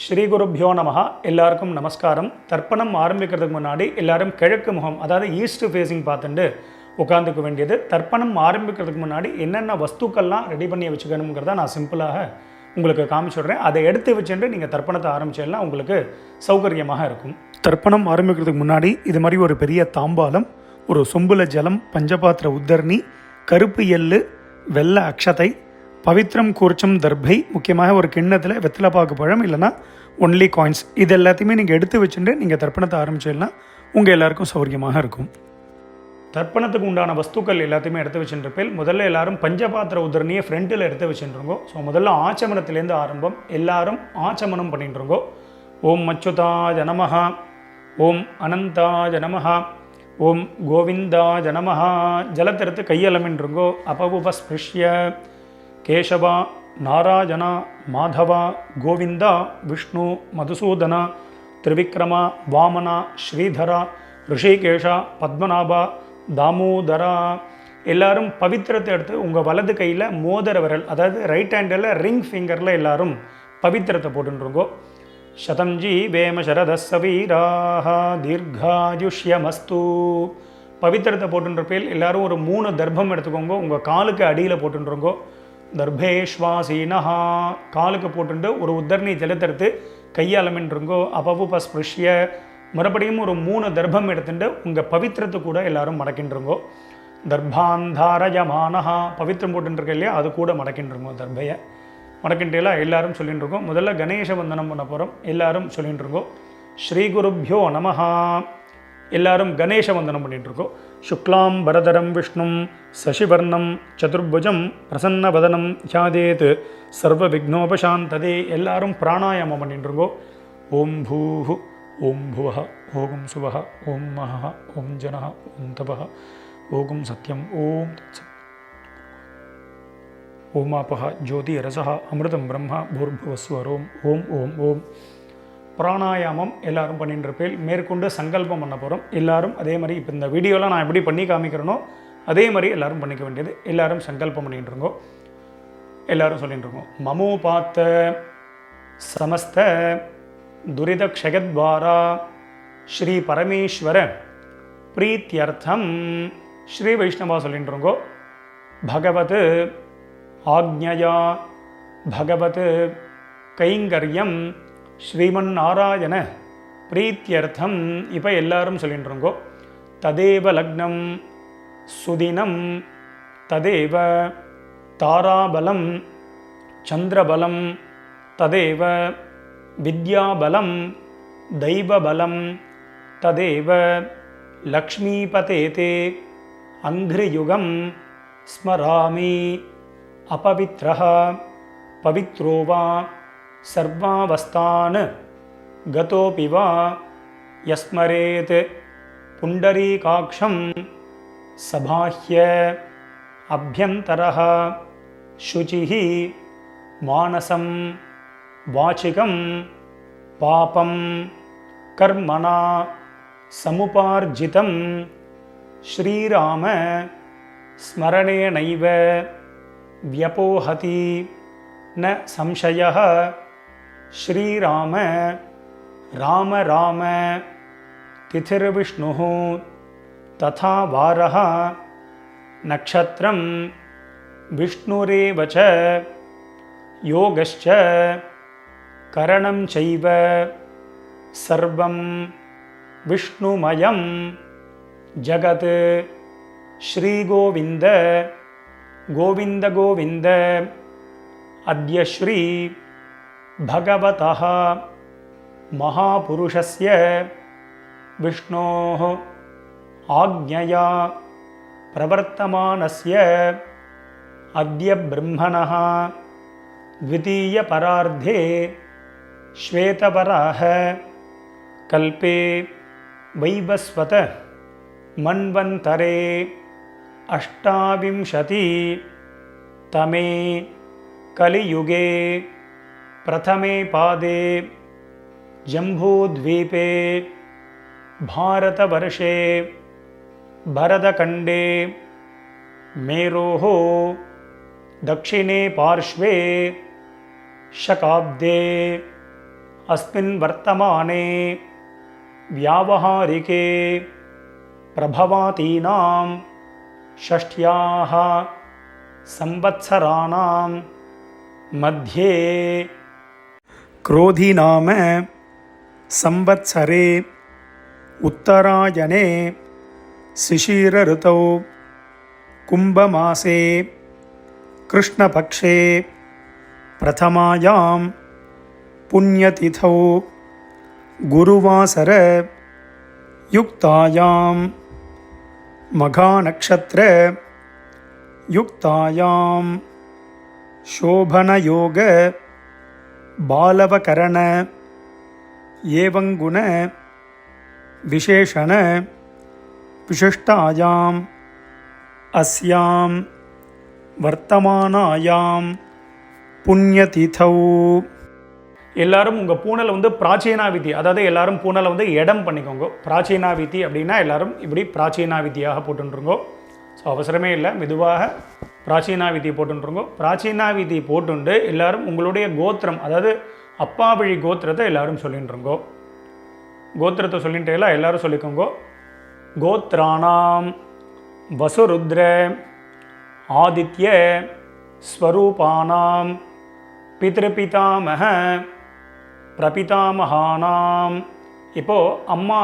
ஸ்ரீ குருப்யோ நமஹ. எல்லாருக்கும் நமஸ்காரம். தர்ப்பணம் ஆரம்பிக்கிறதுக்கு முன்னாடி எல்லாரும் கிழக்கு முகம், அதாவது ஈஸ்ட் ஃபேஸிங் பார்த்துட்டு உட்காந்துக்க வேண்டியது. தர்ப்பணம் ஆரம்பிக்கிறதுக்கு முன்னாடி என்னென்ன வஸ்துக்கள்லாம் ரெடி பண்ணி வச்சுக்கணுங்கிறத நான் சிம்பிளாக உங்களுக்கு காமிச்சுடுறேன். அதை எடுத்து வச்சுட்டு நீங்கள் தர்ப்பணத்தை ஆரம்பிச்சேன்னா உங்களுக்கு சௌகரியமாக இருக்கும். தர்ப்பணம் ஆரம்பிக்கிறதுக்கு முன்னாடி இது மாதிரி ஒரு பெரிய தாம்பாலம், ஒரு சொம்புல ஜலம், பஞ்சபாத்திர உத்தரணி, கருப்பு எள்ளு, வெள்ளை அக்ஷதை, பவித்ரம் கூர்ச்சம் தர்பை, முக்கியமாக ஒரு கிண்ணத்தில் வெத்தலைப்பாக்கு பழம் இல்லைனா ஒன்லி காயின்ஸ், இது எல்லாத்தையுமே நீங்கள் எடுத்து வச்சுட்டு நீங்கள் தர்ப்பணத்தை ஆரம்பிச்சிடலாம். உங்கள் எல்லாருக்கும் சௌகரியமாக இருக்கும். தர்ப்பணத்துக்கு உண்டான வஸ்துக்கள் எல்லாத்தையுமே எடுத்து வச்சுருப்பேன். முதல்ல எல்லாரும் பஞ்சபாத்திர உதரணியை ஃப்ரண்ட்டில் எடுத்து வச்சுருங்கோ. ஸோ முதல்ல ஆச்சமனத்திலேருந்து ஆரம்பம். எல்லாரும் ஆச்சமனம் பண்ணிட்டுருங்கோ. ஓம் அச்சுதாய நமஹ, ஓம் அனந்தாய நமஹ, ஓம் கோவிந்தாய நமஹ. ஜலத்தெடுத்து கையலமின்றுங்கோ. அபவுபஸ்பிருஷ்ய கேசவா, நாராயணா, மாதவா, கோவிந்தா, விஷ்ணு, மதுசூதனா, திரிவிக்ரமா, வாமனா, ஸ்ரீதரா, ரிஷிகேஷா, பத்மநாபா, தாமோதரா. எல்லாரும் பவித்திரத்தை எடுத்து உங்கள் வலது கையில் மோதிர விரல், அதாவது ரைட் ஹேண்டில் ரிங் ஃபிங்கரில் எல்லாரும் பவித்திரத்தை போட்டுருங்கோ. சதம்ஜி வேம சரதசவீராக தீர்காயுஷ்யமஸ்து. பவித்திரத்தை போட்டுருப்பேல் எல்லாரும் ஒரு 3 தர்ப்பம் எடுத்துக்கோங்க. உங்கள் காலுக்கு அடியில் போட்டுருங்கோ. தர்பேஷ்வாசீனஹா, காலுக்கு போட்டுட்டு ஒரு உத்தரணி ஜலத்தெடுத்து கையாலமின்றுங்கோ. அபவுபஸ்பிருஷ்ய, மறுபடியும் ஒரு 3 தர்ப்பம் எடுத்துட்டு உங்கள் பவித்திரத்தை கூட எல்லாரும் மடக்கின்றுங்கோ. தர்பாந்தாரயமானஹா, பவித்திரம் போட்டுருக்க இல்லையா, அது கூட மடக்கின்றுங்கோ. தர்பையை மடக்கின்றலாம் எல்லாரும் சொல்லிட்டுருக்கோம். முதல்ல கணேச வந்தனம் பண்ண போகிறோம். எல்லாரும் சொல்லிட்டுருங்கோ. ஸ்ரீ குருப்யோ நமஹா. எல்லாரும் கணேச வந்தனம் பண்ணிட்டுருக்கோம். சுக்லாம் பரதரம் விஷ்ணும் சசிவர்ணம் சதுர்புஜம் பிரசன்னவதனம் யாதேத் சர்வ விக்னோபசாந்ததே. எல்லாரும் பிராணாயாமம் பண்ணிட்டுருக்கோம். ஓம் பூஹு, ஓம் புவஹ, ஓம் சுவஹ, ஓம் மஹ, ஓம் ஜனஹ, ஓம் தபஹ, ஓம் சத்யம், ஓம் தத்சத், ஓமாபஹ ஜோதி ரசஹ அமிர்தம் பிரம்மா பூர்புவஸ்வரோம். ஓம் ஓம் ஓம். பிராணாயாமம் எல்லாரும் பண்ணிட்டு இருப்பேன். மேற்கொண்டு சங்கல்பம் பண்ண போகிறோம். எல்லாரும் அதே மாதிரி இப்போ இந்த வீடியோவில் நான் எப்படி பண்ணி காமிக்கிறேனோ அதே மாதிரி எல்லாரும் பண்ணிக்க வேண்டியது. எல்லாரும் சங்கல்பம் பண்ணிட்டு இருக்கோம். எல்லாரும் சொல்லிட்டு இருக்கோம். மமோபாத்த சமஸ்த துரித க்ஷயத்வாரா ஸ்ரீ பரமேஸ்வர பிரீத்தியர்த்தம். ஸ்ரீ வைஷ்ணவா சொல்லிட்டு இருக்கோம். பகவத் ஆக்ஞயா பகவத் கைங்கரியம் ஸ்ரீமன் நாராயண பிரீத்தியர்த்தம். இப்போ எல்லாரும் சொல்லிட்டுருங்கோ. ததேவ லக்னம் சுதினம் ததேவ தாராபலம் சந்திரபலம் ததேவ வித்யாபலம் தெய்வபலம் ததேவ லக்ஷ்மீபதேதே அங்கிரியுகம் ஸ்மராமி. அபவித்ரஹ பவித்ரோ வா சர்வாவஸ்தான் கதோபி வா யஸ்மரேத் புண்டரீகாக்ஷம் சபாஹ்ய அப்யந்தரஹ சுசிஹி மானசம் வாசிகம் பாபம் கர்மணா சமுபார்ஜிதம் ஸ்ரீராம ஸ்மரணேனைவ வ்யபோஹதி ந சம்சயः. ஸ்ரீராம ராம ராம திதிர்விஷ்ணுः ததா வாரः நக்ஷத்ரம் விஷ்ணுரேவ ச யோகஸ்ச கரணம் சைவ சர்வம் விஷ்ணுமயம் ஜகத். ஸ்ரீகோவிந்த கோவிந்த கோவிந்த. அத்ய ஸ்ரீ பகவதः மகாபுருஷஸ்ய விஷ்ணோः ஆக்ஞயா பிரவர்த்தமானஸ்ய அத்ய பிரம்மணः த்விதீய பரார்த்தே ஸ்வேதவராஹ கல்பே வைவஸ்வத மன்வந்தரே அஷ்டாவிம்சதி தமே கலியுகே பிரதமே பாதே ஜம்பூத்வீபே பாரதவர்ஷே பரதகண்டே மேரோஹோ दक्षिणे पार्श्वे शकाब्दे अस्मिन् वर्तमाने व्यावहारिके प्रभवातीनां षष्ट्याः संवत्सराणां मध्ये क्रोधी नाम संवत्सरे उत्तरायणे शिशिर ऋतौ कुंभमासे कृष्णपक्षे प्रथमायां पुण्यतिथौ गुरुवासर युक्तायां मघानक्षत्र युक्तायां शोभनयोग बालवकरण एवंगुण विशेषण विशिष्टायां अस्यां वर्तमानायां पुण्यतिथौ. எல்லாரும் உங்கள் பூனலை வந்து பிராச்சீனாவிதி, அதாவது எல்லாரும் பூனலை வந்து இடம் பண்ணிக்கோங்க. பிராச்சீனாவிதி அப்படின்னா எல்லாரும் இப்படி பிராச்சீனாவிதியாக போட்டுருங்கோ. ஸோ அவசரமே இல்லை, மெதுவாக பிராச்சீனாவிதி போட்டுருங்கோ. பிராச்சீனாவிதி போட்டுண்டு எல்லாரும் உங்களுடைய கோத்திரம், அதாவது அப்பா வழி கோத்திரத்தை எல்லாரும் சொல்லிட்டுருங்கோ. கோத்திரத்தை சொல்லிட்டேல எல்லாரும் சொல்லிக்கோங்க. கோத்ராணாம் வசுருத்ர ஆதித்ய ஸ்வரூபானாம் பித்ருபிதாமக பிரபிதாமகானாம். இப்போது அம்மா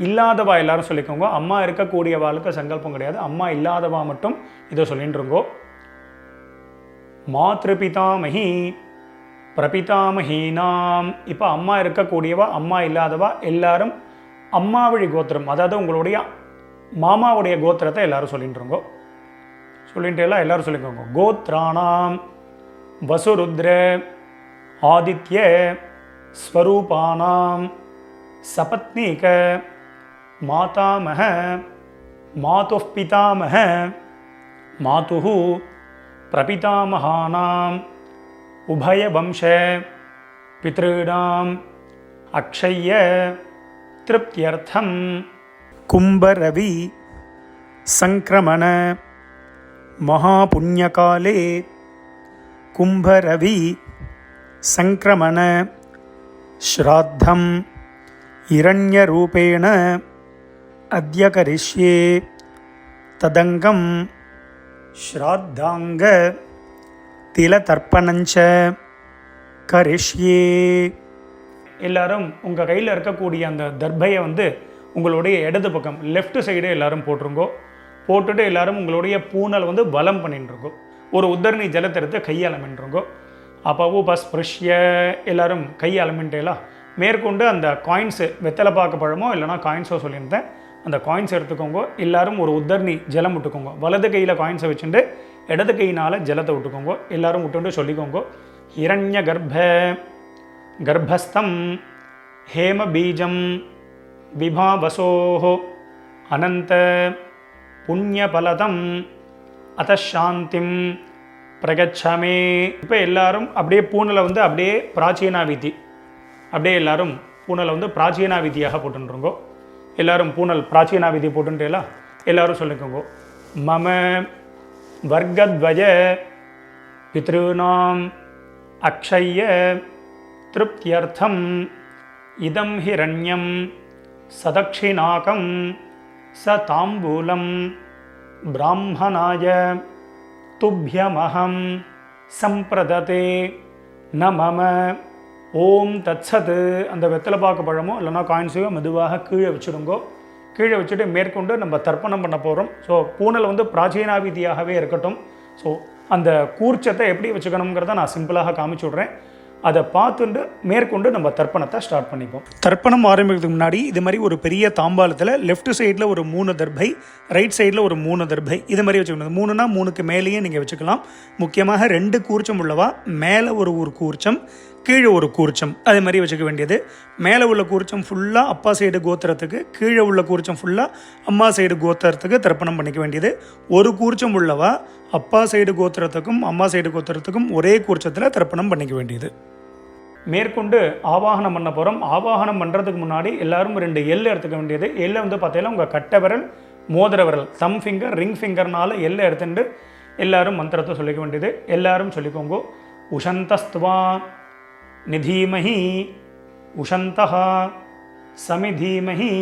இல்லாதவா எல்லாரும் சொல்லிக்கோங்க. அம்மா இருக்கக்கூடியவாளுக்கு சங்கல்பம் கிடையாது, அம்மா இல்லாதவா மட்டும் இதை சொல்லிட்டுருங்கோ. மாத்ருபிதாமகி பிரபிதாமகீனாம். இப்போ அம்மா இருக்கக்கூடியவா அம்மா இல்லாதவா எல்லாரும் அம்மா வழி கோத்திரம், அதாவது உங்களுடைய மாமாவுடைய கோத்திரத்தை எல்லாரும் சொல்லிட்டுருங்கோ. சொல்லிட்டு எல்லாம் எல்லாரும் சொல்லிக்கோங்க. கோத்ராணாம் வசுருத்ர ஆதித்ய ஸ்வரூபானாம் சபத்னீக மாதாமக மாதுः பிதாமக மாதுः பிரபிதாமகானாம் உபயவம்ச பித்ருணாம் அக்ஷய்ய திருப்தியர்த்தம் கும்பரவி சங்கிரமண महापुण्यकाले कुंभरवि संक्रमण श्राद्धं हिरण्यरूपेण अद्य करिष्ये तदंगं श्राद्धांग तिलतर्पणञ्च करिष्ये. எல்லாரும் உங்கள் கையில் இருக்கக்கூடிய அந்த தர்பையை வந்து உங்களுடைய இடது பக்கம் லெஃப்ட் சைடு எல்லாரும் போட்டுருங்கோ. போட்டுட்டு எல்லாரும் உங்களுடைய பூனல் வந்து வலம் பண்ணிட்டுருக்கோம். ஒரு உத்தரணி ஜலத்தை எடுத்து கையாளமின்றிருங்கோ. அப்போ உபஸ்பிருஷ்ய எல்லாரும் கையாளமின்ட்டேலாம் மேற்கொண்டு அந்த காயின்ஸு வெத்தலை பார்க்க பழமோ இல்லைனா காயின்ஸோ சொல்லியிருந்தேன், அந்த காயின்ஸ் எடுத்துக்கோங்க. எல்லாரும் ஒரு உத்தரணி ஜலம் விட்டுக்கோங்க. வலது கையில் காயின்ஸை வச்சுட்டு இடது கையினால் ஜலத்தை விட்டுக்கோங்க. எல்லாரும் விட்டுட்டு சொல்லிக்கோங்க. ஹிரண்ய கர்ப்பஸ்தம் ஹேம பீஜம் விபாவசோஹோ அனந்த புண்ணியபலதம் அதசாந்திம் பிரகச்சமே. இப்போ எல்லாரும் அப்படியே பூனலை வந்து அப்படியே பிராச்சீனாவிதி, அப்படியே எல்லாரும் பூனலை வந்து பிராச்சீனாவிதியாக போட்டுருங்கோ. எல்லாரும் பூனல் பிராச்சீனாவிதி போட்டுட்டேலாம் எல்லாரும் சொல்லிக்கோங்க. மம வர்க்கத்வய பித்ருணாம் அக்ஷய்ய திருப்தியர்த்தம் இதம் ஹிரண்யம் சதக்ஷிணாகம் ச தாம்பூலம் பிராமணாய துப்யமஹம் சம்பிரததே ந மம. ஓம் தத்சத். அந்த வெத்தலை பாக்கு பழமோ இல்லைனா காயின்ஸையோ மெதுவாக கீழே வச்சுடுங்கோ. கீழே வச்சுட்டு மேற்கொண்டு நம்ம தர்ப்பணம் பண்ண போகிறோம். ஸோ பூனல் வந்து பிராச்சீனாவிதியாகவே இருக்கட்டும். ஸோ அந்த கூர்ச்சத்தை எப்படி வச்சுக்கணுங்கிறத நான் சிம்பிளாக காமிச்சு விட்றேன். அதை பார்த்துட்டு மேற்கொண்டு நம்ம தர்ப்பணத்தை ஸ்டார்ட் பண்ணிப்போம். தர்ப்பணம் ஆரம்பிக்கிறதுக்கு முன்னாடி இது மாதிரி ஒரு பெரிய தாம்பாளத்தில் லெஃப்ட் சைடில் ஒரு 3 தர்பை, ரைட் சைடில் ஒரு 3 தர்பை, இது மாதிரி வச்சுக்கணும். 3னா 3க்கு மேலேயே நீங்கள் வச்சுக்கலாம். முக்கியமாக 2 கூர்ச்சம் உள்ளவா மேலே ஒரு கூர்ச்சம், கீழே ஒரு கூர்ச்சம், அதே மாதிரி வச்சுக்க வேண்டியது. மேலே உள்ள கூர்ச்சம் ஃபுல்லாக அப்பா சைடு கோத்திரத்துக்கு, கீழே உள்ள கூர்ச்சம் ஃபுல்லாக அம்மா சைடு கோத்திரத்துக்கு தர்ப்பணம் பண்ணிக்க வேண்டியது. ஒரு கூர்ச்சம் உள்ளவா அப்பா சைடு கோத்திரத்துக்கும் அம்மா சைடு கோத்திரத்துக்கும் ஒரே கூர்ச்சத்தில் தர்ப்பணம் பண்ணிக்க வேண்டியது. மேற்கொண்டு ஆவாகனம் பண்ண போகிறோம். ஆவாகனம் பண்ணுறதுக்கு முன்னாடி எல்லாரும் 2 எல் எடுத்துக்க வேண்டியது. எல்லை வந்து பார்த்தீங்கன்னா உங்கள் கட்டை விரல், மோதிர விரல், தம் ஃபிங்கர், ரிங் ஃபிங்கர்னால எல்லை எடுத்துட்டு எல்லாரும் மந்திரத்தை சொல்லிக்க வேண்டியது. எல்லாரும் சொல்லிக்கோங்க. உஷந்தஸ்துவா நிதீமஹி उषन्तः समिधीमहि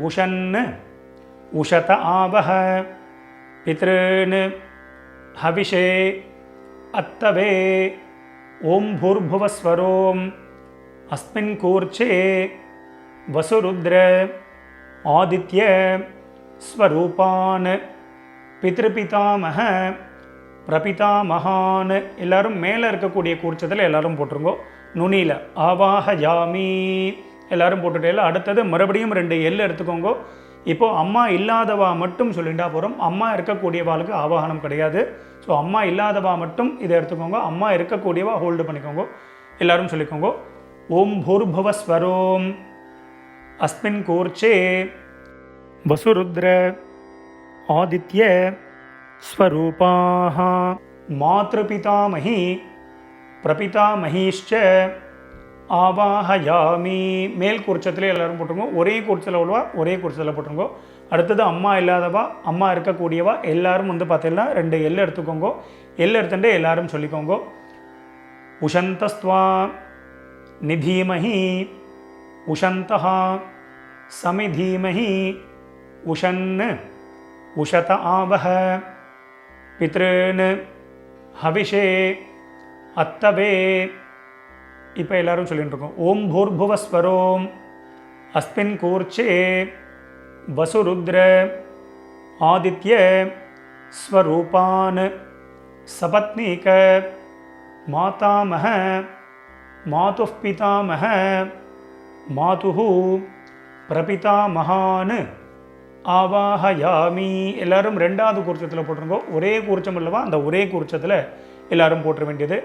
उषन् उषत आवह पितॄन् हविषे अत्तवे ओम भूर्भुवस्वरोम अस्मिन् कूर्चे वसुरुद्र आदित्य ஸ்வரூபான் பித்ருபிதாமக பிரபிதாமகான். எல்லாரும் மேலே இருக்கக்கூடிய கூர்ச்சத்தில் எல்லாரும் போட்டுருங்கோ. நுனியில் ஆவாஹயாமி எல்லாரும் போட்டுட்டே. அடுத்தது மறுபடியும் 2 எல் எடுத்துக்கோங்க. இப்போது அம்மா இல்லாதவா மட்டும் சொல்லிட்டா போகிறோம். அம்மா இருக்கக்கூடியவாளுக்கு ஆவாகனம் கிடையாது. ஸோ அம்மா இல்லாதவா மட்டும் இதை எடுத்துக்கோங்க. அம்மா இருக்கக்கூடியவா ஹோல்டு பண்ணிக்கோங்க. எல்லாரும் சொல்லிக்கோங்க. ஓம் பூர்புவஸ்வரோம் அஸ்மின் கூர்ச்சே वसुरुद्र आदित्य स्वरूपाः मातृपितामही प्रपितामहीश्च ஆவாஹயாமி. மேல் கூர்ச்சத்தில் எல்லாரும் போட்டுருங்க. ஒரே கூர்ச்சத்தில் உள்ளவா ஒரே கூர்ச்சத்தில் போட்டுருங்க. அடுத்தது அம்மா இல்லாதவா அம்மா இருக்கக்கூடியவா எல்லாரும் பார்த்தீங்கன்னா 2 எல் எடுத்துக்கோங்க. எல் எடுத்துட்டு எல்லாரும் சொல்லிக்கோங்க. உஷந்தஸ்துவா நிதீமஹி உஷந்தஹ சமிதீமஹி உஷன் உஷத ஆவஹ பித்ருன் ஹவிஷே அத்தவே. இப்போ எல்லாரும் சொல்லிட்டு இருக்கோம். ஓம் பூர்புவஸ்வரோம் அஸ்மின் கூர்ச்சே வசுருத்ர ஆதித்ய ஸ்வரூபான் சபத்னீக மாதாமஹ மாதுः பிதாமஹ மாதுः பிரபிதாமகான் ஆவாஹயாமி. எல்லாரும் 2வது கூர்ச்சத்தில் போட்டுருங்கோ. ஒரே கூர்ச்சம் அல்லவா, அந்த ஒரே கூர்ச்சத்தில் எல்லாரும் போட்டுற வேண்டியது.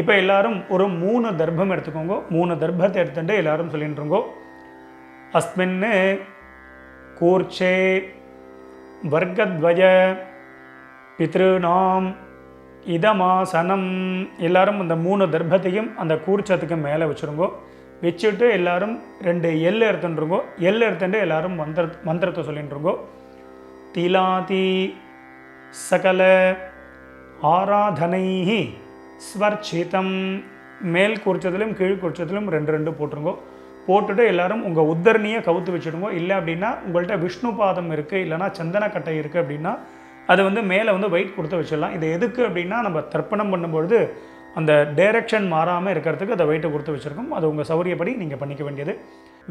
இப்போ எல்லாரும் ஒரு 3 தர்ப்பம் எடுத்துக்கோங்க. 3 தர்ப்பத்தை எடுத்துட்டு எல்லாரும் சொல்லிட்டுருங்கோ. அஸ்மின் கூர்ச்சே வர்க்கத்வய பித்ருநாம் இதமாசனம். எல்லாரும் அந்த 3 தர்ப்பத்தையும் அந்த கூர்ச்சத்துக்கு மேலே வச்சுருங்கோ. வச்சுட்டு எல்லாரும் 2 எல் எடுத்துட்டுருங்கோ. எல் எடுத்துட்டு எல்லாரும் மந்திரத்தை சொல்லிட்டுருங்கோ. திலாதி சகல ஆராதனை ஸ்வர்ச்சிதம். மேல் கூர்ச்சத்திலும் கீழ் கூர்ச்சத்திலும் 2 போட்டுருங்கோ. போட்டுட்டு எல்லாரும் உங்கள் உத்தரணியை கவுத்து வச்சுடுங்கோ. இல்லை அப்படின்னா உங்கள்கிட்ட விஷ்ணு பாதம் இருக்குது, இல்லைனா சந்தனக்கட்டை இருக்குது அப்படின்னா அது மேலே வெயிட் கொடுத்து வச்சிடலாம். இது எதுக்கு அப்படின்னா நம்ம தர்ப்பணம் பண்ணும்பொழுது அந்த டைரக்ஷன் மாறாமல் இருக்கிறதுக்கு அதை வெயிட்டை கொடுத்து வச்சுருக்கோம். அது உங்கள் சௌரியப்படி நீங்கள் பண்ணிக்க வேண்டியது.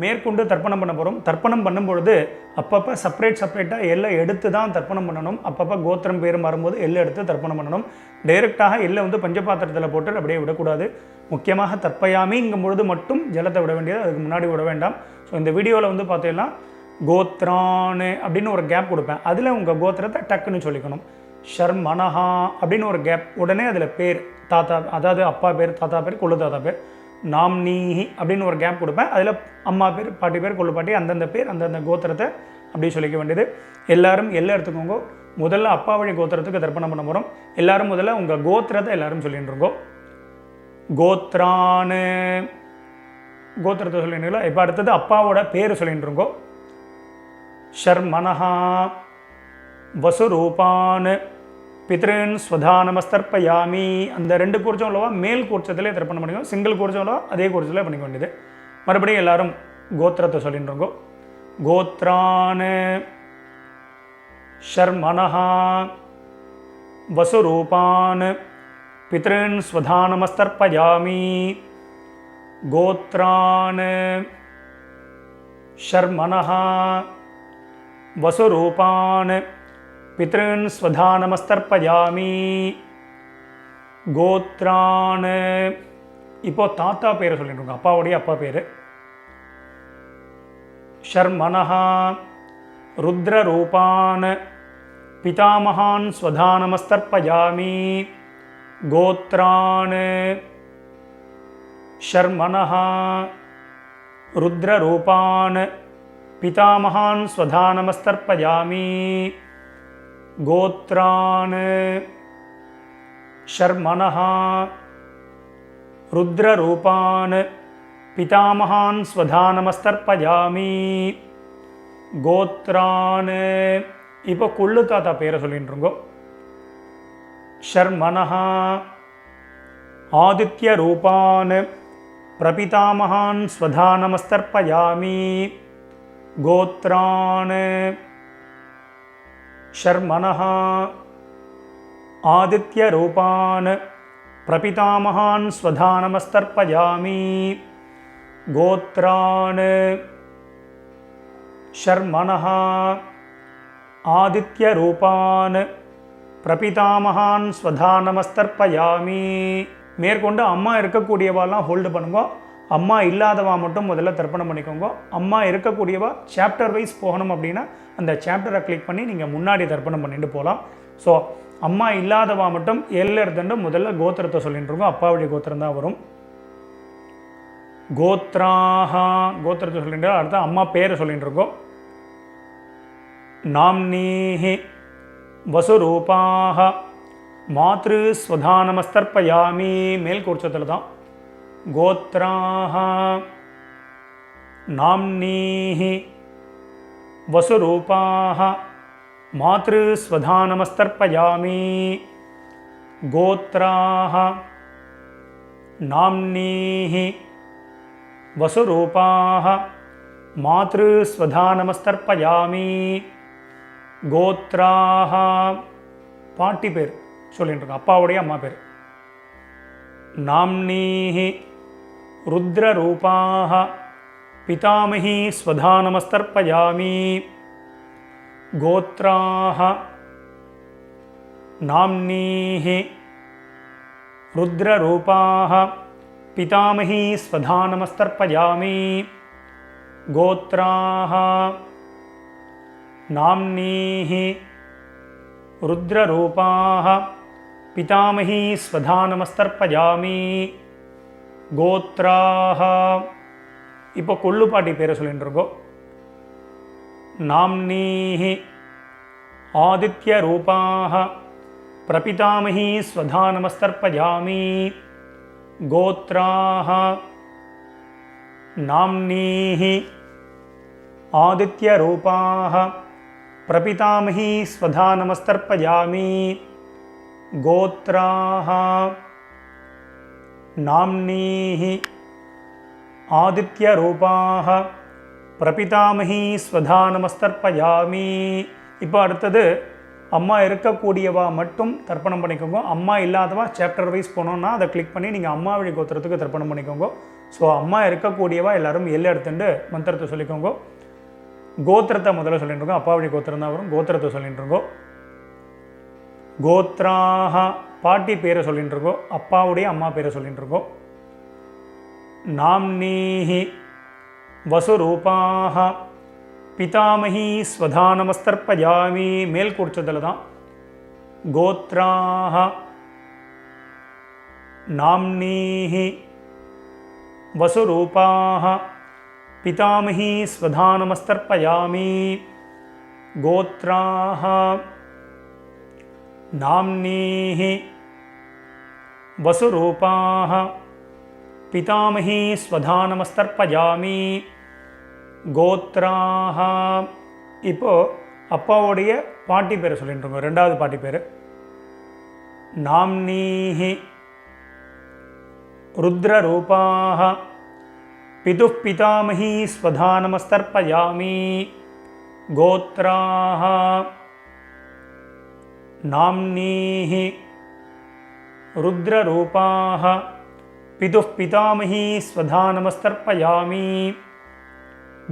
மேற்கொண்டு தர்ப்பணம் பண்ண போகிறோம். தர்ப்பணம் பண்ணும்பொழுது அப்பப்போ செப்பரேட்டாக எல்லை எடுத்து தான் தர்ப்பணம் பண்ணணும். அப்பப்போ கோத்திரம் பேர் மாறும்போது எல்லை எடுத்து தர்ப்பணம் பண்ணணும். டைரெக்டாக எல்லை பஞ்சபாத்திரத்தில் போட்டு அப்படியே விடக்கூடாது. முக்கியமாக தர்ப்பயாமிங்கும் பொழுது மட்டும் ஜலத்தை விட வேண்டியது, அதுக்கு முன்னாடி விட வேண்டாம். ஸோ இந்த வீடியோவில் பார்த்தீங்கன்னா கோத்ரான்னு அப்படின்னு ஒரு கேப் கொடுப்பேன். அதில் உங்கள் கோத்திரத்தை டக்குன்னு சொல்லிக்கணும். ஷர்மனஹா அப்படின்னு ஒரு கேப், உடனே அதில் பேர் தாத்தா, அதாவது அப்பா பேர், தாத்தா பேர், கொள்ளு தாத்தா பேர். நாம்னீஹி அப்படின்னு ஒரு கேப் கொடுப்பேன். அதில் அம்மா பேர், பாட்டி பேர், கொள்ளு பாட்டி, அந்தந்த பேர், அந்தந்த கோத்திரத்தை அப்படி சொல்லிக்க வேண்டியது. எல்லாரும் எல்லாம் எடுத்துக்கோங்க. முதல்ல அப்பா வழி கோத்திரத்துக்கு தர்ப்பணம் பண்ண போகிறோம். எல்லாரும் முதல்ல உங்கள் கோத்திரத்தை எல்லாரும் சொல்லிட்டுருங்கோ. கோத்ரான்னு கோத்திரத்தை சொல்லிட்டுங்களா. இப்போ அடுத்தது அப்பாவோட பேர் சொல்லிட்டுருங்கோ. ஷர்மனஹா வசுரூபான் பித்ருன் ஸ்வதானமஸ்தர்ப்பயாமி. அந்த 2 கூர்ச்சம் உள்ளவா மேல் கூர்ச்சத்திலே தர்ப்பணம் பண்ணிக்கோ. சிங்கிள் கூர்ச்சம் உள்ளவா அதே கூர்ச்சத்தில் பண்ணிக்க வேண்டியது. மறுபடியும் எல்லாரும் கோத்திரத்தை சொல்லிட்டுருங்கோ. கோத்ரான் ஷர்மனஹா வசுரூபான் பித்ருன் ஸ்வதானமஸ்தர்ப்பயாமி. கோத்ரான் ஷர்மனஹா வசுரூபான் பித்ருன் ஸ்வதானமஸ்தர்ப்பயாமி. கோத்ரான். இப்போ தாத்தா பேரை சொல்லிட்டுருங்க. அப்பாவுடைய அப்பா பேர். ஷர்மனஹா ருத்ரரூபான் பிதாமகான் ஸ்வதானமஸ்தர்ப்பயாமி. கோத்ரான் ஷர்மனஹா ருத்ரரூபான் பிதாமகான் ஸ்வதானமஸ்தர்ப்பயாமி. கோத்ரான் ஷர்மனஹா ருத்ரரூபான் பிதாமகான் ஸ்வதானமஸ்தர்ப்பயாமி. கோத்ரான். இப்போ கொள்ளு தாத்தா பேரை சொல்லிட்டுருங்கோ. ஷர்மனஹா ஆதித்ய ரூபான் பிரபிதாமகான் ஸ்வதா நமஸ்தர்ப்பயாமி கோத்ரான் ஷர்மணः ஆதித்ய ரூபான் பிரபிதாமகான் ஸ்வதா நமஸ்தர்ப்பயாமி கோத்ரான் ஷர்மணः ஆதித்ய ரூபான் பிரபிதாமகான் ஸ்வதா நமஸ்தர்ப்பயாமி. மேற்கொண்டு அம்மா இருக்கக்கூடியவாலாம் ஹோல்டு பண்ணுங்க, அம்மா இல்லாதவா மட்டும் முதல்ல தர்ப்பணம் பண்ணிக்கோங்க. அம்மா இருக்கக்கூடியவா சாப்டர் வைஸ் போகணும் அப்படின்னா அந்த சாப்டரை கிளிக் பண்ணி நீங்கள் முன்னாடி தர்ப்பணம் பண்ணிட்டு போகலாம். ஸோ அம்மா இல்லாதவா மட்டும் இருந்துட்டு முதல்ல கோத்திரத்தை சொல்லிட்டு இருக்கோம். அப்பாவுடைய கோத்திரம் தான் வரும். கோத்ராஹா கோத்திரத்தை சொல்லிட்டு அடுத்த அம்மா பேரை சொல்லிட்டு இருக்கோம். நாம்னீஹி வசுரூபாஹ மாத்ரு ஸ்வதா நமஸ்தர்ப்பயாமி. மேல் கூர்ச்சத்தில் தான் கோத்ராஹ நாம்னீஹி வசுரூபாஹ மாத்ரு ஸ்வதா நமஸ்தர்ப்பயாமி கோத்ராஹ நாம்னீஹி வசுரூபாஹ மாத்ரு ஸ்வதா நமஸ்தர்ப்பயாமி கோத்ராஹ. பாட்டி பேர் சொல்லிட்டு இருக்கோம், அப்பாவுடைய அம்மா பேர். நாம்னீஹி ருத்ரரூபாஹ பிதாமஹி ஸ்வதா நமஸ்தர்ப்பயாமி கோத்ராஹ நாம்னீஹி ருத்ரரூபாஹ பிதாமஹி ஸ்வதா நமஸ்தர்ப்பயாமி கோத்ராஹ நாம்னீஹி ருத்ரரூபாஹ பிதாமஹி ஸ்வதா நமஸ்தர்ப்பயாமி கோத்ராஹ. இப்போ கொள்ளுப்பாட்டி பேரை சொல்லிட்டு இருக்கோம். நாம்னீஹி ஆதித்ய ரூபாஹ பிரபிதாமஹி ஸ்வதா நமஸ்தர்ப்பயாமி கோத்ராஹ நாம்னீஹி ஆதித்ய ரூபாஹ பிரபிதாமஹி ஸ்வதா நமஸ்தர்ப்பயாமி கோத்ராஹ நாம்னீஹி ஆதித்ய ரூபாஹ பிரபிதாமஹி ஸ்வதா நமஸ்தர்ப்பயாமி. இப்போ அடுத்தது அம்மா இருக்கக்கூடியவா மட்டும் தர்ப்பணம் பண்ணிக்கோங்க. அம்மா இல்லாதவா சாப்டர் வைஸ் போனோன்னா அதை கிளிக் பண்ணி நீங்கள் அம்மா வழி கோத்திரத்துக்கு தர்ப்பணம் பண்ணிக்கோங்க. ஸோ அம்மா இருக்கக்கூடியவா எல்லாரும் எல்லை எடுத்துட்டு மந்திரத்தை சொல்லிக்கோங்க. கோத்திரத்தை முதல்ல சொல்லிட்டு இருக்கோம், அப்பா வழி கோத்திரம் தான் வரும். கோத்திரத்தை சொல்லிட்டு இருக்கோம். கோத்ராஹ பாட்டி பேரை சொல்லிட்டு இருக்கோம், அப்பாவுடைய அம்மா பேரை சொல்லிட்டு இருக்கோம். நாம்னீஹி வசுரூபாஹ பிதாமஹி ஸ்வதா நமஸ்தர்ப்பயாமி. மேல் கூர்ச்சத்தில் தான் கோத்ராஹ நாம்னீஹி வசுரூபாஹ பிதாமஹி ஸ்வதா நமஸ்தர்ப்பயாமி கோத்ராஹ நாம்னீஹி வசுரூபாஹ பிதாமஹி ஸ்வதா நமஸ்தர்ப்பயாமி கோத்ராஹ. இப்போது அப்பாவுடைய பாட்டி பேரை சொல்லிட்டு இருக்கோம். ரெண்டாவது பாட்டி பேர் நாம்னீஹி ருத்ரரூபாஹ பிதுः பிதாமஹி ஸ்வதா நமஸ்தர்ப்பயாமி கோத்ராஹ நாம்னீஹி ருத்ரரூபாஹ பிதுः பிதாமஹி ஸ்வதா நமஸ்தர்ப்பயாமி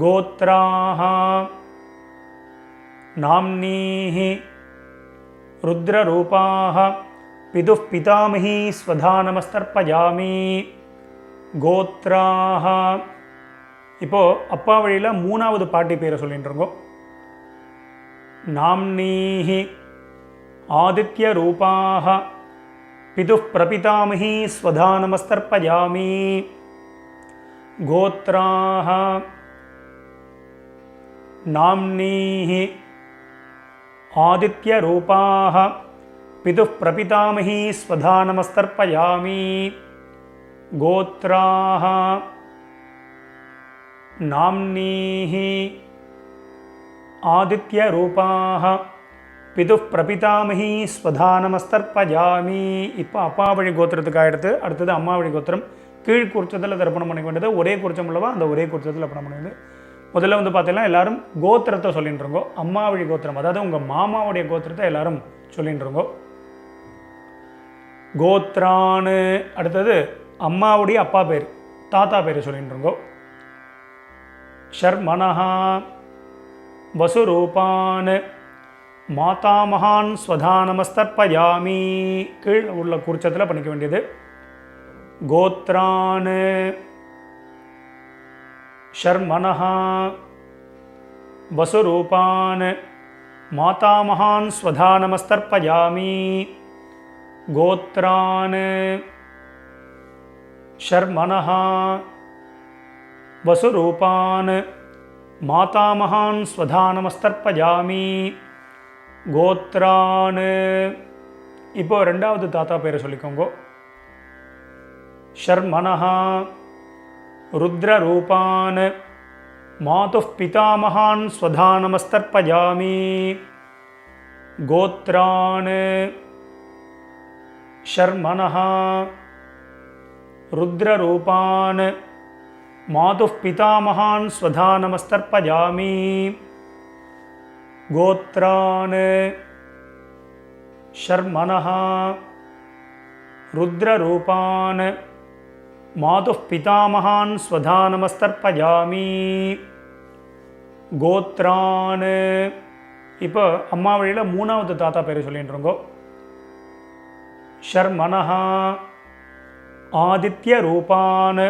கோத்ராஹ நாம்னீஹி ருத்ரரூபாஹ பிதுः பிதாமஹி ஸ்வதா நமஸ்தர்ப்பயாமி கோத்ராஹ. இப்போது அப்பா வழியில் மூணாவது பாட்டி பேரை சொல்லிட்டு இருக்கோம். நாம்னீஹி ஆதித்ய ரூபாஹ பிதுः பிரபிதாமஹி ஸ்வதா நமஸ்தர்ப்பயாமி கோத்ராஹ நாம்னீஹி ஆதித்ய ரூபாஹ பிதுः பிரபிதாமஹி ஸ்வதா நமஸ்தர்ப்பயாமி கோத்ராஹ நாம்னீஹி ஆதித்ய ரூபாஹ பிதுः பிரபிதாமஹி ஸ்வதா நமஸ்தர்ப்பயாமி. இப்போ அப்பா வழி கோத்திரத்துக்கு ஆகிடுது. அடுத்தது அம்மா வழி கோத்திரம். கீழ் குறிச்சத்தில் தர்ப்பணம் பண்ணிக்க வேண்டியது, ஒரே குறிச்சம் உள்ளவா அந்த ஒரே குறிச்சத்தில் தர்ப்பணம் பண்ண வேண்டியது. முதல்ல வந்து பார்த்தீங்கன்னா எல்லாரும் கோத்திரத்தை சொல்லிட்டு இருக்கோம். அம்மா வழி கோத்திரம், அதாவது உங்கள் மாமாவுடைய கோத்திரத்தை எல்லாரும் சொல்லிட்டு இருக்கோம். கோத்ரான்னு அடுத்தது அம்மாவுடைய அப்பா பேர் தாத்தா பேர் சொல்லிட்டு இருக்கோம். ஷர்மனஹா வசுரூபான் மாதாமகான் ஸ்வதானமஸ்தர்ப்பயாமி, கீழ் உள்ள குறிச்சத்தில் பண்ணிக்க வேண்டியது. கோத்ரான் ஷர்மனஹா வசுரூபான் மாதாமகான் ஸ்வதானமஸ்தர்ப்பயாமி. கோத்ரான் ஷர்மனஹா வசுரூபான் மாதாமகான் ஸ்வதானமஸ்தர்ப்பயாமி. கோத்ரான் இப்போ ரெண்டாவது தாத்தா பேரை சொல்லிக்கோங்க. ஷர்மனஹா ருத்ரரூபான் மாதுः பிதாமகான் ஸ்வதானமஸ்தர்ப்பயாமி. கோத்ரான் ஷர்மனஹா ருத்ரரூபான் மாதுः பிதாமகான் ஸ்வதானமஸ்தர்ப்பயாமி. கோத்ரான் ஷர்மனஹா ருத்ரரூபான் மாதுः பிதாமகான் ஸ்வதானமஸ்தர்ப்பயாமி. கோத்ரான் இப்போ அம்மா வழியில் மூணாவது தாத்தா பேர் சொல்லிட்டு இருக்கோம். ஷர்மனஹா ஆதித்ய ரூபான்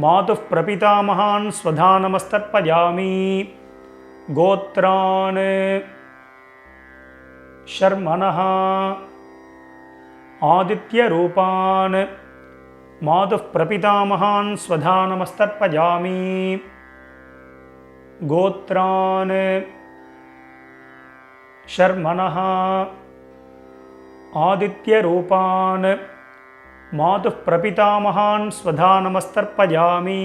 மாதுः பிரபிதாமகான் ஸ்வதானமஸ்தர்ப்பயாமி. கோத்ரான் ஷர்மனஹா ஆதித்ய ரூபான் மாதுः பிரபிதாமகான் ஸ்வதானமஸ்தர்ப்பயாமி. கோத்ரான் ஷர்மனஹா ஆதித்ய ரூபான் மாதுः பிரபிதாமகான் ஸ்வதானமஸ்தர்ப்பயாமி.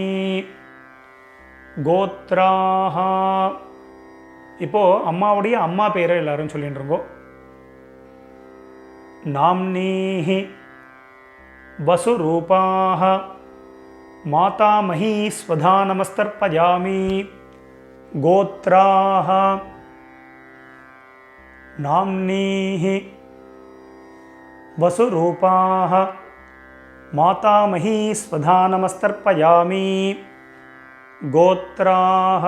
கோத்ராஹா இப்போது அம்மாவுடைய அம்மா பேரை எல்லாரும் சொல்லிட்டு இருக்கோம். நாம்னீஹி வசுரூபாஹ மாதாமஹீ ஸ்வதானமஸ்தர்ப்பயாமி. கோத்ராஹ நாம்னீஹி வசுரூபாஹ மாதாமஹீ ஸ்வதானமஸ்தர்ப்பயாமி. கோத்ராஹ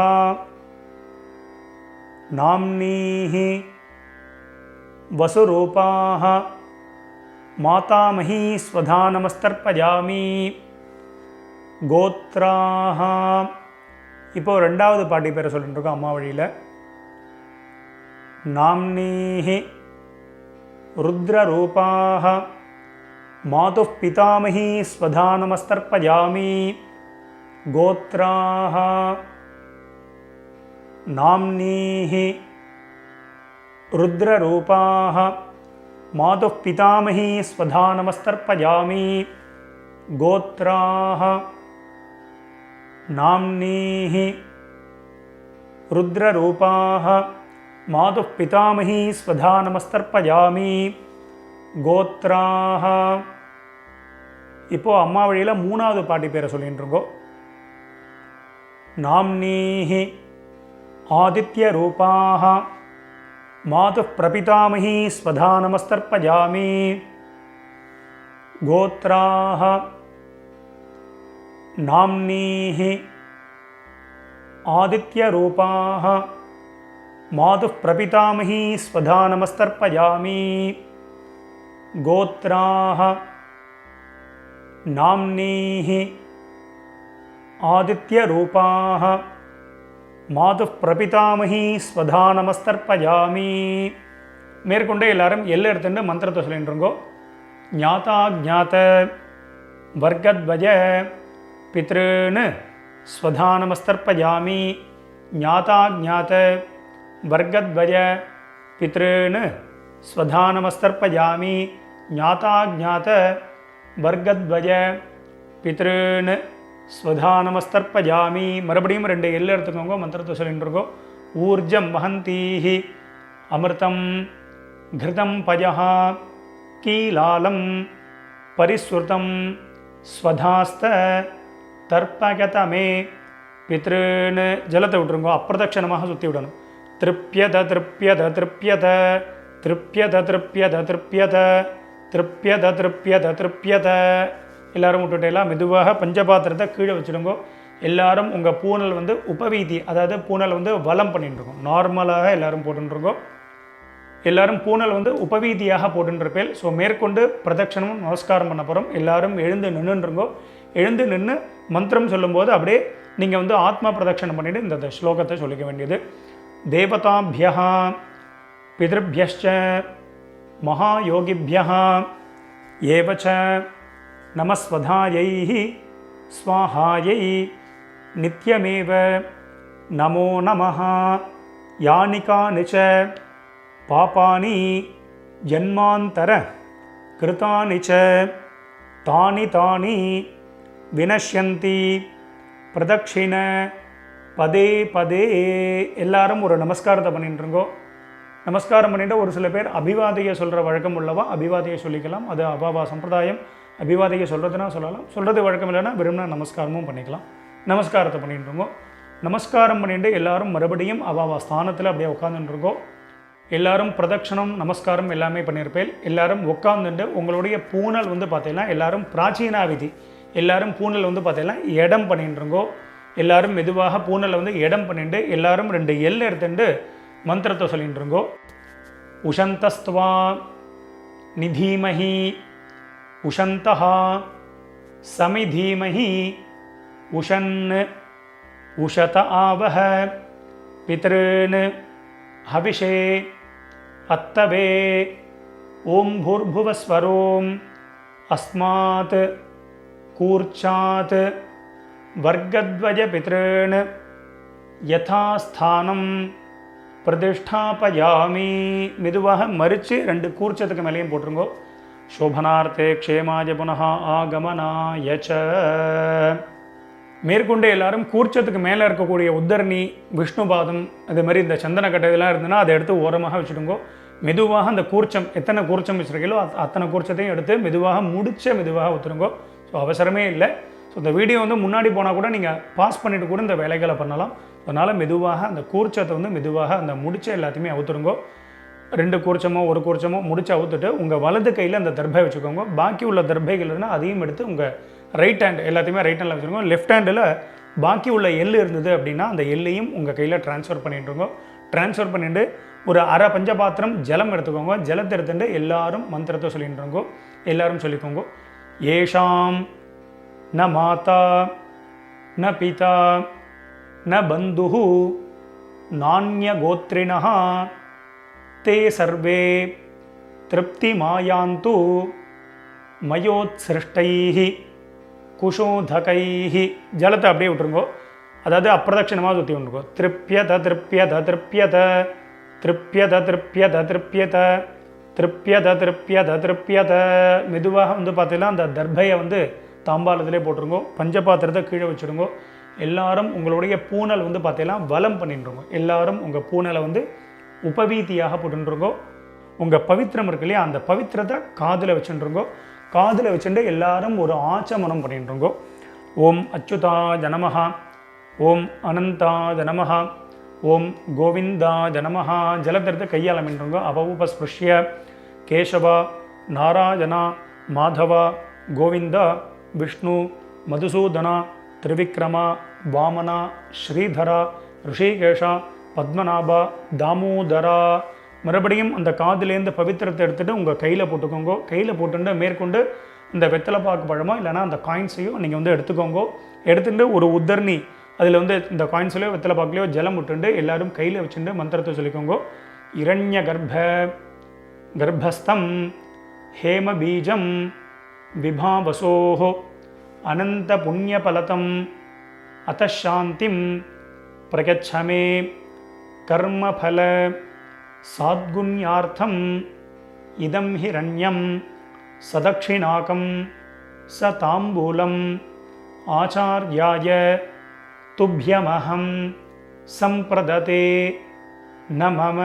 நாம்னீஹி வசுரூபாஹ மாதாமஹீ ஸ்வதானமஸ்தர்ப்பயாமி. கோத்ராஹ இப்போ ரெண்டாவது பாட்டி பேரை சொல்லிட்டு இருக்கோம் அம்மா வழியில். நாம்னீஹி ருத்ரரூபாஹ மாதுः பிதாமஹீ ஸ்வதானமஸ்தர்ப்பயாமி. கோத்ராஹ நாம்னீஹி ருத்ரரூபாஹ மாதுः பிதாமஹீ ஸ்வதானமஸ்தர்ப்பயாமி. கோத்ராஹ நாம்னீஹி ருத்ரரூபாஹ மாதுः பிதாமஹீ ஸ்வதானமஸ்தர்ப்பயாமி. கோத்ராஹ இப்போ அம்மா வழியில் மூணாவது பாட்டி பேரை சொல்லிட்டு இருக்கோம். நாம்னீஹி ஆதித்ய ரூபாஹ மாதுः பிரபிதாமஹீ ஸ்வதானமஸ்தர்ப்பயாமி. கோத்ராஹ நாம்னீஹி ஆதித்ய ரூபாஹ மாதுः பிரபிதாமஹீ ஸ்வதானமஸ்தர்ப்பயாமி. கோத்ராஹ நாம்னீஹி ஆதித்ய ரூபாஹ மாதுः பிரபிதாமஹீ ஸ்வதானமஸ்தர்ப்பயாமி. மேற்கொண்டு எல்லாரும் எல்லை எடுத்துட்டு மந்திரத்தை சொல்லிட்டு இருக்கோம். ஞாதா ஜாத வர்க்கத்வய பித்ருன்னு ஸ்வதானமஸ்தர்ப்பயாமி. ஞாதா ஜாத வர்க்கத்வய பித்ருன்னு ஸ்வதானமஸ்தர்ப்பயாமி. ஞாதா ஜாத வர்க்கத்வய பித்ருன்னு ஸ்வதானமஸ்தர்ப்பயாமி. மறுபடியும் ரெண்டு எல்லை எடுத்துக்கோங்க, மந்திரத்தை சொல்லிட்டு இருக்கோம். ஊர்ஜம் வஹந்தீஹி அமிர்தம் घृतं पयः कीलालं परिस्रुतं ஸ்வதாஸ்த தர்ப்பகதமே பித்ருன்னு ஜலத்தை விட்டுருங்கோ. அப்பிரதட்சணமாக சுற்றி விடணும். திருப்பியத திருப்பியத திருப்பியத திருப்பியத திருப்பியத திருப்பியத திருப்பியத திருப்பியத திருப்பியத. எல்லாரும் விட்டுட்டேலாம் மெதுவாக பஞ்சபாத்திரத்தை கீழே வச்சுடுங்கோ. எல்லாரும் உங்கள் பூனல் வந்து உபவீதி, அதாவது பூனல் வந்து வலம் பண்ணிட்டுருக்கோம். நார்மலாக எல்லாரும் போட்டுருக்கோம். எல்லாரும் பூனல் வந்து உபவீதியாக போட்டுருப்பேன். ஸோ மேற்கொண்டு பிரதட்சணமும் நமஸ்காரம் பண்ண போகிறோம். எல்லாரும் எழுந்து நின்றுருங்கோ. எழுந்து நின்று மந்திரம் சொல்லும்போது அப்படியே நீங்கள் வந்து ஆத்மா பிரதட்சணம் பண்ணிவிட்டு இந்த ஸ்லோகத்தை சொல்லிக்க வேண்டியது. தேவதாபியா பிதృभ्यश्च மகாயோகிभ्यः ஏவச்ச நமஸ்வதாயை ஸ்வாஹாயை நித்யமேவ நமோ நமः யானி கானி ச பாபானி ஜன்மாந்தர கிருதானி ச தானி தானி வினஷ்யந்தி பிரதட்சிண பதே பதே. எல்லாரும் ஒரு நமஸ்காரத்தை பண்ணிட்டுருங்கோ. நமஸ்காரம் பண்ணிட்டு ஒரு சில பேர் அபிவாதையை சொல்கிற வழக்கம் உள்ளவா அபிவாதையை சொல்லிக்கலாம். அது அபாவா சம்பிரதாயம். அபிவாதையை சொல்கிறதுனா சொல்லலாம், சொல்கிறது வழக்கம் இல்லைன்னா விரும்பினா நமஸ்காரமும் பண்ணிக்கலாம். நமஸ்காரத்தை பண்ணிட்டுருங்கோ. நமஸ்காரம் பண்ணிட்டு எல்லாரும் மறுபடியும் அவாவா ஸ்தானத்தில் அப்படியே உட்காந்துட்டுருங்கோ. எல்லாரும் பிரதட்சணம் நமஸ்காரம் எல்லாமே பண்ணியிருப்பேன். எல்லாரும் உட்காந்துட்டு உங்களுடைய பூனல் வந்து பார்த்தீங்கன்னா எல்லாரும் பிராச்சீனா விதி, எல்லாரும் பூனல் வந்து பார்த்தீங்கன்னா இடம் பண்ணிட்டுருங்கோ. எல்லாரும் மெதுவாக பூனலை வந்து இடம் பண்ணிட்டு எல்லாரும் 2 எல் எடுத்துட்டு மந்திரத்தை சொல்லிட்டுருங்கோ. உஷந்தஸ்துவா நிதீமஹி உஷந்தஹா சமிதீமஹி உஷன் உஷத ஆவஹ பித்ருன் ஹவிஷே அத்தவே ஓம் பூர்புவஸ்வரோம் அஸ்மாத் கூர்ச்சாத் வர்க்கத்வய பித்ருன் யதாஸ்தானம் பிரதிஷ்டாபயாமி. மெதுவாக மறித்து 2 கூர்ச்சத்துக்கு மேலேயும் போட்டுருங்கோ. சோபனார்த்தே க்ஷேமாய புனः ஆகமனாய ச. மேற்கொண்டு எல்லாரும் கூர்ச்சத்துக்கு மேலே இருக்கக்கூடிய உத்தரணி விஷ்ணுபாதம் அது மாதிரி இந்த சந்தனக்கட்டை இதெல்லாம் இருந்ததுன்னா அதை எடுத்து ஓரமாக வச்சுடுங்கோ. மெதுவாக அந்த கூர்ச்சம் எத்தனை கூர்ச்சம் வச்சுருக்கீங்களோ அத்தனை கூர்ச்சத்தையும் எடுத்து மெதுவாக மெதுவாக ஊற்றுருங்கோ. ஸோ அவசரமே இல்லை. ஸோ இந்த வீடியோ வந்து முன்னாடி போனால் கூட நீங்கள் பாஸ் பண்ணிவிட்டு கூட இந்த வேலைகளை பண்ணலாம். அதனால் மெதுவாக அந்த கூர்ச்சத்தை வந்து மெதுவாக அந்த முடிச்ச எல்லாத்தையுமே அவுத்துருங்கோ. 2 கூர்ச்சமோ 1 கூர்ச்சமோ முடிச்சு அவுத்துட்டு உங்கள் வலது கையில் அந்த தர்பை வச்சுக்கோங்க. பாக்கி உள்ள தர்பைகள் இருந்தால் அதையும் எடுத்து உங்கள் ரைட் ஹேண்ட் எல்லாத்தையுமே ரைட் ஹேண்டில் வச்சுருக்கோங்க. லெஃப்ட் ஹேண்டில் பாக்கி உள்ள எள் இருந்தது அப்படின்னா அந்த எல்லையும் உங்கள் கையில் ட்ரான்ஸ்ஃபர் பண்ணிட்டுருங்கோ. ட்ரான்ஸ்ஃபர் பண்ணிவிட்டு ஒரு அரை பஞ்சபாத்திரம் ஜலம் எடுத்துக்கோங்க. ஜலத்தை எடுத்துட்டு எல்லாரும் மந்திரத்தை சொல்லிட்டுருங்கோ. எல்லாரும் சொல்லிக்கோங்க. ஏஷாம் ந மாதா ந பிதா ந பந்துஹ நான்ய கோத்ரிணஹ தே சர்வே திருப்தி மாயாந்து மயோத்சிருஷ்டைஹி குஷோதகைஹி. ஜலத்தை அப்படியே விட்டுருங்கோ. அதாவது அப்பிரதட்சணமாக சுற்றி விட்டுருங்கோ. திருப்பியத திருப்பியத திருப்பியத திருப்பியத திருப்பியத திருப்பியத திருப்பியத திருப்பியத திருப்பியத. மெதுவாக வந்து பார்த்தீங்கன்னா அந்த தர்பையை வந்து தாம்பாலத்திலே போட்டுருங்கோ. பஞ்சபாத்திரத்தை கீழே வச்சுடுங்கோ. எல்லாரும் உங்களுடைய பூனல் வந்து பார்த்தீங்கன்னா வலம் பண்ணிட்டுருங்கோ. எல்லாரும் உங்கள் பூனலை வந்து உபவீதியாக போட்டுருங்கோ. உங்கள் பவித்திரம் இருக்கு இல்லையா அந்த பவித்திரத்தை காதில் வச்சுருங்கோ. காதில் வச்சுட்டு எல்லாரும் ஒரு ஆச்சமனம் பண்ணிட்டுருங்கோ. ஓம் அச்சுதாய நமஹ ஓம் அனந்தாய நமஹ ஓம் கோவிந்தாய நமஹ. ஜலத்திரத்தை கையால் மின்றுங்கோ. அபவுபஸ்பிருஷ்ய கேசவா நாராயணா மாதவா கோவிந்தா விஷ்ணு மதுசூதனா திரிவிக்ரமா வாமனா ஸ்ரீதரா ரிஷிகேஷா பத்மநாபா தாமோதரா. மறுபடியும் அந்த காதிலேருந்து பவித்திரத்தை எடுத்துகிட்டு உங்கள் கையில் போட்டுக்கோங்க. கையில் போட்டுட்டு மேற்கொண்டு இந்த வெத்தலைப்பாக்கு பழமோ இல்லைனா அந்த காயின்ஸையும் நீங்கள் வந்து எடுத்துக்கோங்க. எடுத்துகிட்டு ஒரு உத்தரணி அதில் வந்து இந்த காயின்ஸ்லையோ வெத்தலைப்பாக்குலையோ ஜலம் விட்டுண்டு எல்லாரும் கையில் வச்சுட்டு மந்திரத்தை சொல்லிக்கோங்க. இரண்ய கர்ப்பஸ்தம் ஹேம பீஜம் விபாவசோஹ அனந்த புண்ணியபலதம் அத்தசாந்திம் பிரகச்சமே கர்மபல சாத்குண்யார்த்தம் இதம் ஹிரண்யம் சதக்ஷிணாகம் ச தாம்பூலம் ஆச்சார்யாய துப்யமஹம் சம்பிரததே நமம.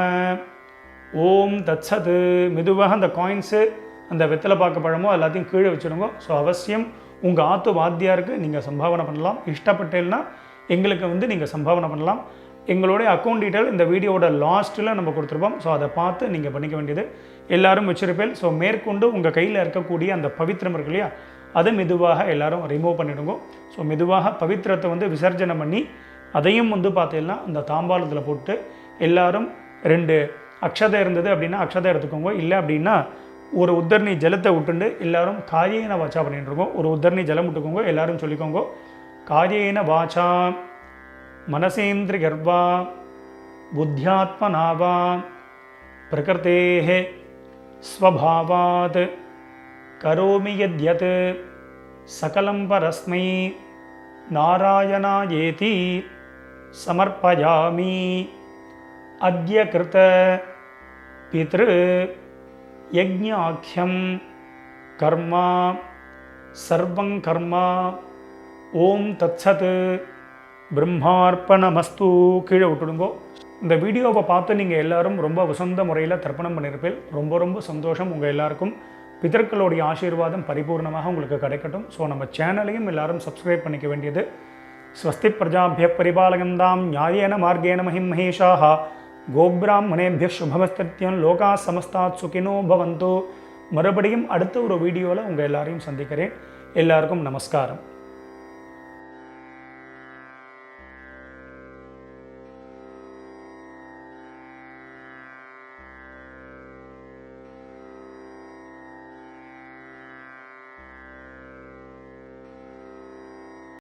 ஓம் தத்சத். மெதுவாக அந்த காயின்ஸு அந்த வெத்தலை பாக்கு பழமோ எல்லாத்தையும் கீழே வச்சுடுங்க. ஸோ அவசியம் உங்கள் ஆத்து வாத்தியாருக்கு நீங்கள் சம்பாவனை பண்ணலாம். இஷ்டப்பட்டேன்னா எங்களுக்கு வந்து நீங்கள் சம்பாவனை பண்ணலாம். எங்களுடைய அக்கௌண்ட் டீட்டெயில் இந்த வீடியோட லாஸ்ட்டில் நம்ம கொடுத்துருப்போம். ஸோ அதை பார்த்து நீங்கள் பண்ணிக்க வேண்டியது. எல்லாரும் வச்சிருப்பேன். ஸோ மேற்கொண்டு உங்கள் கையில் இருக்கக்கூடிய அந்த பவித்திரம் இருக்கு இல்லையா, அதை மெதுவாக எல்லாரும் ரிமூவ் பண்ணிவிடுங்க. ஸோ மெதுவாக பவித்திரத்தை வந்து விசர்ஜனை பண்ணி அதையும் வந்து பார்த்தீங்கன்னா அந்த தாம்பாளத்தில் போட்டு எல்லாரும் 2 அக்ஷதை இருந்தது அப்படின்னா அக்ஷதை எடுத்துக்கோங்க. இல்லை அப்படின்னா ஒரு உத்தரணி ஜலத்தை விட்டுண்டு எல்லாரும் காரியேன வாச்சா பண்ணிட்டு இருக்கோம். ஒரு உத்தரணி ஜலம் விட்டுக்கோங்க. எல்லாரும் சொல்லிக்கோங்க, காரியேன வாச்சா மனசேந்திரி கர்வா புத்தியாத்மனாவா பிரகிருதேஹே ஸ்வபாவாத் கரோமி யத்யத் சகலம் பரஸ்மை நாராயணாயேதி சமர்ப்பயாமி அத்ய கிருத பித்ரு யஜ்ஞாக்யம் கர்மா சர்வங் கர்மா ஓம் தத்சத் பிரம்மார்ப்பணமஸ்து. கீழே விட்டுடுங்கோ. இந்த வீடியோவை பார்த்து நீங்கள் எல்லாரும் ரொம்ப வசந்த முறையில் தர்ப்பணம் பண்ணியிருப்பேன். ரொம்ப ரொம்ப சந்தோஷம். உங்கள் எல்லாருக்கும் பிதர்களுடைய ஆசீர்வாதம் பரிபூர்ணமாக உங்களுக்கு கிடைக்கட்டும். ஸோ நம்ம சேனலையும் எல்லாரும் சப்ஸ்கிரைப் பண்ணிக்க வேண்டியது. ஸ்வஸ்தி பிரஜாபிய பரிபாலகந்தாம் நியாயேன மார்கேன மஹிம் மகேஷாக கோப்ராஹ்மணேபிய சுபமஸ்தித்யம் லோகா சமஸ்தாத் சுகினோ பவந்து. மறுபடியும் அடுத்த ஒரு வீடியோவில் உங்கள் எல்லாரையும் சந்திக்கிறேன். எல்லாருக்கும் நமஸ்காரம்.